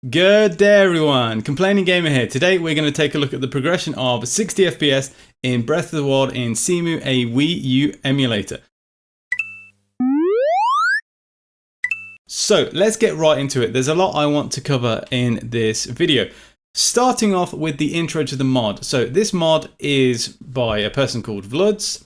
Good day everyone, Complaining Gamer here. Today we're going to take a look at the progression of 60 FPS in Breath of the Wild in Cemu, a Wii U emulator. So let's get right into it. There's a lot I want to cover in this video. Starting off with the intro to the mod. So this mod is by a person called tloz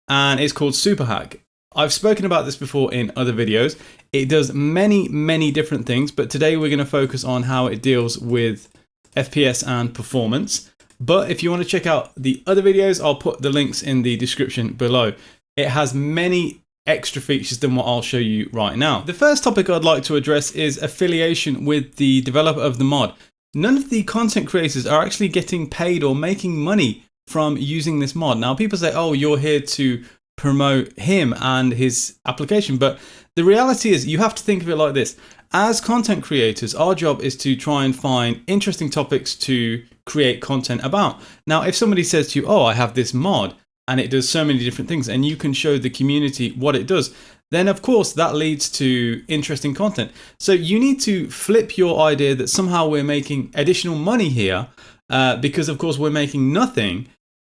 and it's called Super Hack. I've spoken about this before in other videos. It does many different things, but today we're going to focus on how it deals with FPS and performance. But if you want to check out the other videos, I'll put the links in the description below. It has many extra features than what I'll show you right now. The first topic I'd like to address is affiliation with the developer of the mod. None of the content creators are actually getting paid or making money from using this mod. Now people say, oh, you're here to promote him and his application, but the reality is you have to think of it like this. As content creators, our job is to try and find interesting topics to create content about. Now, if somebody says to you, oh, I have this mod and it does so many different things and you can show the community what it does, then of course that leads to interesting content. So you need to flip your idea that somehow we're making additional money here because of course we're making nothing.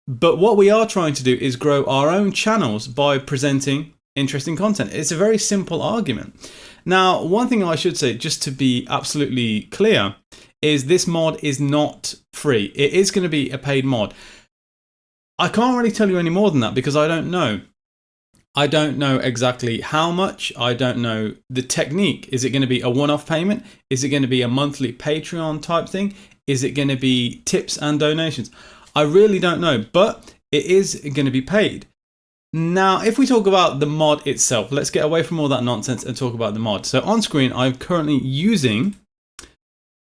But what we are trying to do is grow our own channels by presenting interesting content. It's a very simple argument. Now, one thing I should say, just to be absolutely clear, is this mod is not free. It is going to be a paid mod. I can't really tell you any more than that because I don't know. I don't know exactly how much. I don't know the technique. Is it going to be a one-off payment? Is it going to be a monthly Patreon type thing? Is it going to be tips and donations? I really don't know, but it is going to be paid. Now, if we talk about the mod itself, let's get away from all that nonsense and talk about the mod. So on screen, I'm currently using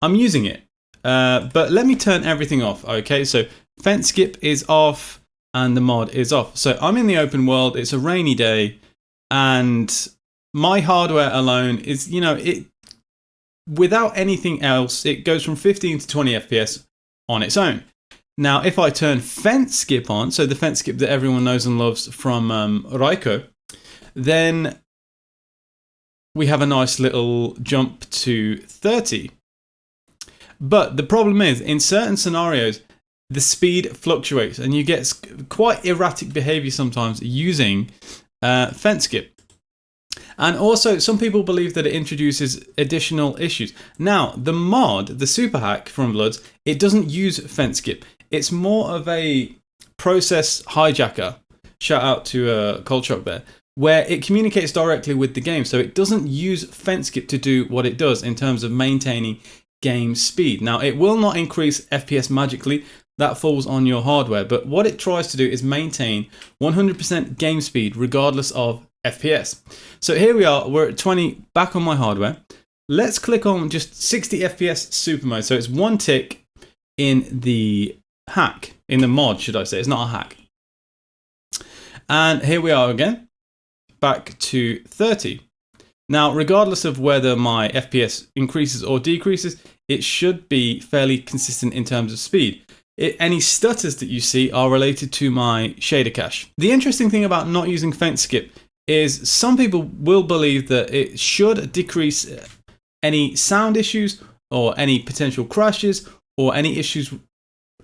it, but let me turn everything off. Okay, so fence skip is off and the mod is off. So I'm in the open world. It's a rainy day and my hardware alone is, without anything else, it goes from 15 to 20 FPS on its own. Now, if I turn fence skip on, so the fence skip that everyone knows and loves from Raiko, then we have a nice little jump to 30. But the problem is, in certain scenarios, the speed fluctuates and you get quite erratic behavior sometimes using fence skip. And also, some people believe that it introduces additional issues. Now, the mod, the Super Hack from tloz, it doesn't use fence skip. It's more of a process hijacker, shout out to Culture there, where it communicates directly with the game. So it doesn't use fence skip to do what it does in terms of maintaining game speed. Now, it will not increase FPS magically. That falls on your hardware. But what it tries to do is maintain 100% game speed regardless of FPS. So here we are, we're at 20 back on my hardware. Let's click on just 60 FPS super mode. So it's one tick in the hack, in the mod, should I say. It's not a hack. And here we are again, back to 30. Now, regardless of whether my FPS increases or decreases, it should be fairly consistent in terms of speed. Any stutters that you see are related to my shader cache. The interesting thing about not using fence skip is some people will believe that it should decrease any sound issues or any potential crashes or any issues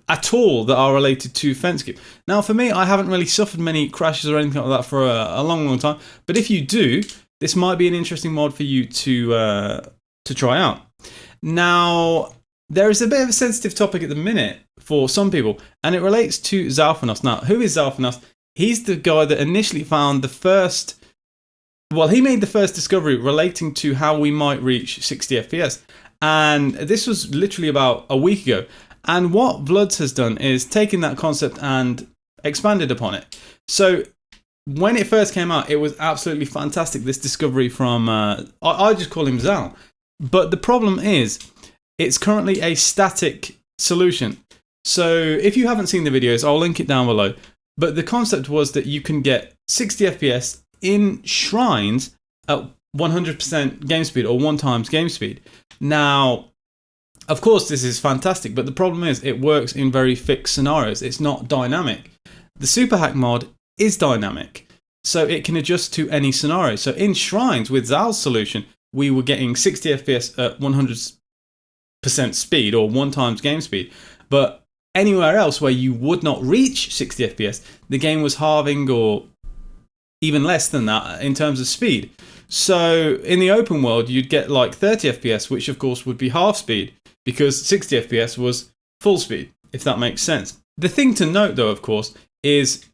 at all that are related to fence skip. Now, for me, I haven't really suffered many crashes or anything like that for a long time. But if you do, this might be an interesting mod for you to try out. Now, there is a bit of a sensitive topic at the minute for some people, and it relates to Zalfanos. Now, who is Zalfanos? He's the guy that initially found the first. Well, he made the first discovery relating to how we might reach 60 FPS, and this was literally about a week ago. And what tloz has done is taken that concept and expanded upon it. So when it first came out, it was absolutely fantastic, this discovery from, I just call him Zal. But the problem is, it's currently a static solution. So if you haven't seen the videos, I'll link it down below. But the concept was that you can get 60 FPS in shrines at 100% game speed or 1x game speed. Now, of course, this is fantastic, but the problem is it works in very fixed scenarios. It's not dynamic. The Super Hack mod is dynamic, so it can adjust to any scenario. So in shrines with Zal's solution, we were getting 60 FPS at 100% speed or 1 times game speed. But anywhere else where you would not reach 60 FPS, the game was halving or even less than that in terms of speed. So in the open world, you'd get like 30 FPS, which of course would be half speed because 60 FPS was full speed, if that makes sense. The thing to note though, of course, is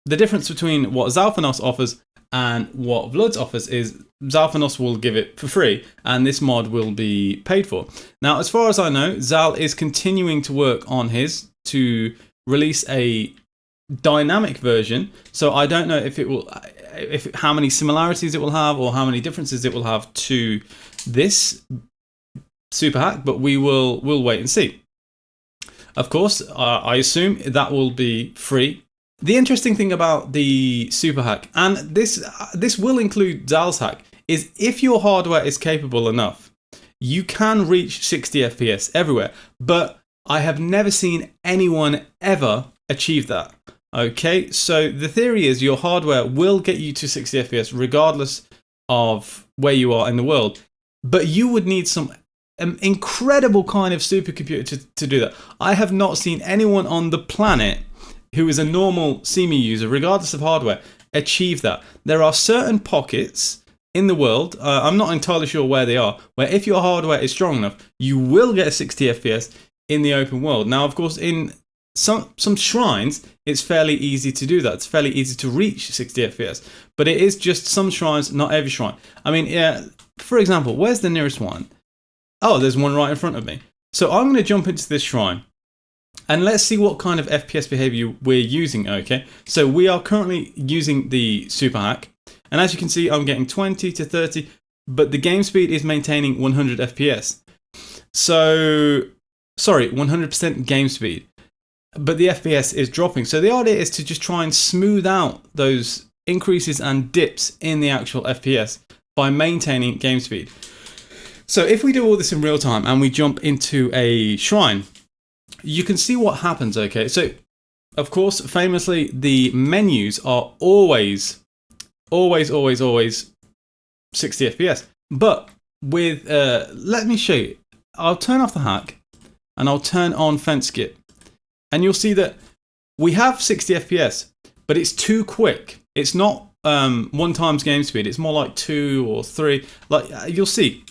the difference between what Zalfanos offers and what vlods offers is Zalfanos will give it for free and this mod will be paid for. Now, as far as I know, Zal is continuing to work on his to release a dynamic version. So I don't know if it will, how many similarities it will have or how many differences it will have to this super hack, but we'll wait and see. Of course, I assume that will be free. The interesting thing about the super hack, and this will include Zal's hack, is if your hardware is capable enough, you can reach 60 FPS everywhere. But I have never seen anyone ever achieve that. Okay, so the theory is your hardware will get you to 60 FPS regardless of where you are in the world, but you would need some incredible kind of supercomputer to do that. I have not seen anyone on the planet who is a normal Cemu user, regardless of hardware, achieve that. There are certain pockets in the world, I'm not entirely sure where they are, where if your hardware is strong enough, you will get a 60 FPS in the open world. Now, of course, in some shrines, it's fairly easy to do that. It's fairly easy to reach 60 FPS, but it is just some shrines, not every shrine. I mean, yeah, for example, where's the nearest one? Oh, there's one right in front of me. So I'm going to jump into this shrine. And let's see what kind of FPS behavior we're using, okay? So we are currently using the super hack. And as you can see, I'm getting 20 to 30, but the game speed is maintaining 100 FPS. So, sorry, 100% game speed. But the FPS is dropping. So the idea is to just try and smooth out those increases and dips in the actual FPS by maintaining game speed. So if we do all this in real time and we jump into a shrine, you can see what happens, okay? So, of course, famously, the menus are always 60 FPS. But with, let me show you. I'll turn off the hack and I'll turn on fence skip. And you'll see that we have 60 FPS, but it's too quick. It's not 1 times game speed. It's more like 2 or 3. Like, you'll see.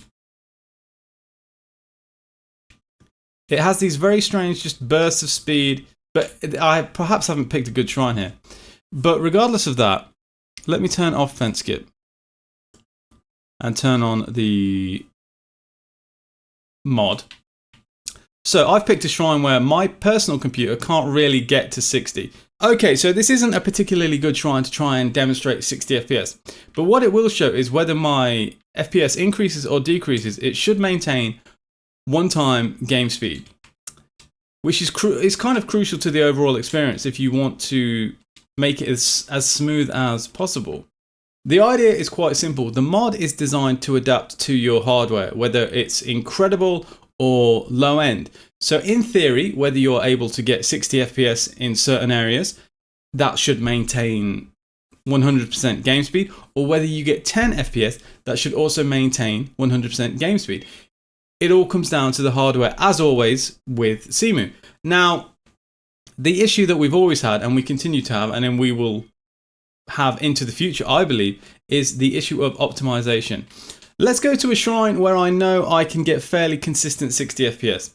It has these very strange just bursts of speed, but I perhaps haven't picked a good shrine here. But regardless of that, let me turn off fence skip and turn on the mod. So I've picked a shrine where my personal computer can't really get to 60. Okay, so this isn't a particularly good shrine to try and demonstrate 60 FPS, but what it will show is whether my FPS increases or decreases. It should maintain 1 time game speed, which is kind of crucial to the overall experience if you want to make it as smooth as possible. The idea is quite simple. The mod is designed to adapt to your hardware, whether it's incredible or low end. So in theory, whether you're able to get 60 FPS in certain areas, that should maintain 100% game speed, or whether you get 10 FPS, that should also maintain 100% game speed. It all comes down to the hardware, as always, with Cemu. Now, the issue that we've always had, and we continue to have, and then we will have into the future, I believe, is the issue of optimization. Let's go to a shrine where I know I can get fairly consistent 60 FPS,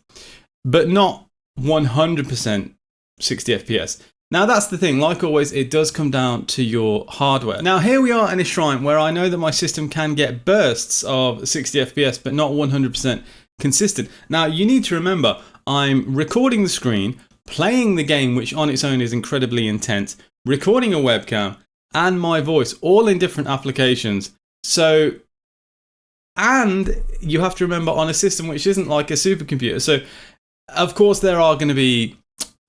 but not 100% 60 FPS. Now that's the thing, like always, it does come down to your hardware. Now here we are in a shrine where I know that my system can get bursts of 60 FPS, but not 100% consistent. Now you need to remember, I'm recording the screen, playing the game, which on its own is incredibly intense, recording a webcam, and my voice, all in different applications. So, and you have to remember on a system which isn't like a supercomputer. So, of course, there are going to be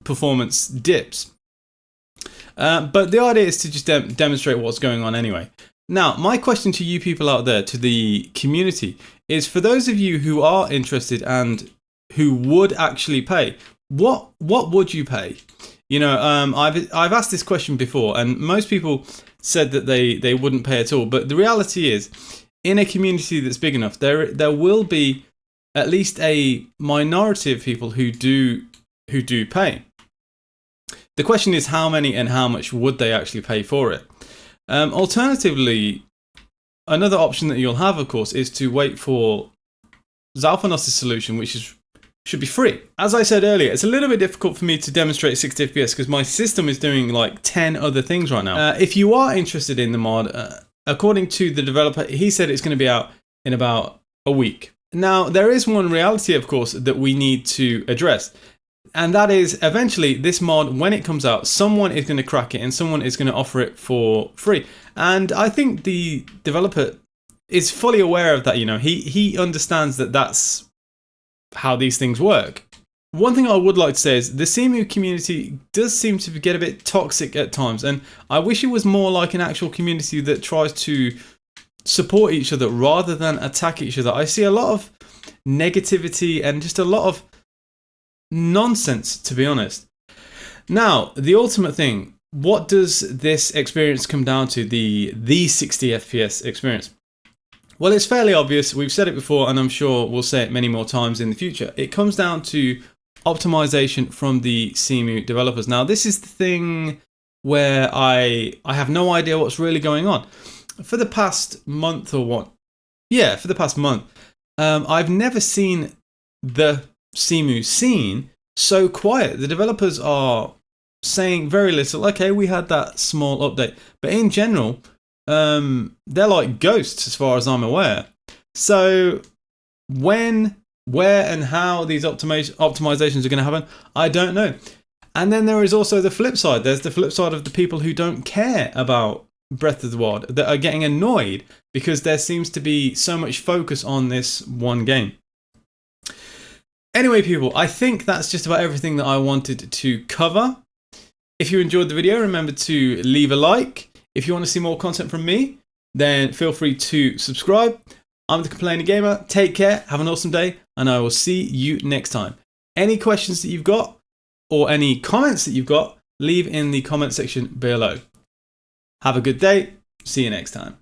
performance dips. But the idea is to just demonstrate what's going on anyway. Now, my question to you people out there, to the community, is for those of you who are interested and who would actually pay, what would you pay? You know, I've asked this question before, and most people said that they wouldn't pay at all. But the reality is, in a community that's big enough, there will be at least a minority of people who do pay. The question is how many and how much would they actually pay for it? Alternatively, another option that you'll have, of course, is to wait for Zalfanos' solution, which should be free. As I said earlier, it's a little bit difficult for me to demonstrate 60 FPS because my system is doing like 10 other things right now. If you are interested in the mod, according to the developer, he said it's going to be out in about a week. Now, there is one reality, of course, that we need to address. And that is, eventually, this mod, when it comes out, someone is going to crack it and someone is going to offer it for free. And I think the developer is fully aware of that. You know, he understands that that's how these things work. One thing I would like to say is the Cemu community does seem to get a bit toxic at times. And I wish it was more like an actual community that tries to support each other rather than attack each other. I see a lot of negativity and just a lot of nonsense, to be honest. Now, the ultimate thing, what does this experience come down to, the 60 FPS experience? Well, it's fairly obvious. We've said it before, and I'm sure we'll say it many more times in the future. It comes down to optimization from the Cemu developers. Now, this is the thing where I have no idea what's really going on. For the past month or what? Yeah, for the past month, I've never seen the Cemu scene so quiet. The developers are saying very little. Okay, we had that small update, but in general, they're like ghosts as far as I'm aware. So when, where, and how these optimizations are going to happen, I don't know. And then there is also the flip side. There's the flip side of the people who don't care about Breath of the Wild, that are getting annoyed because there seems to be so much focus on this one game. Anyway, people, I think that's just about everything that I wanted to cover. If you enjoyed the video, remember to leave a like. If you want to see more content from me, then feel free to subscribe. I'm the Complainer Gamer. Take care, have an awesome day, and I will see you next time. Any questions that you've got, or any comments that you've got, leave in the comment section below. Have a good day. See you next time.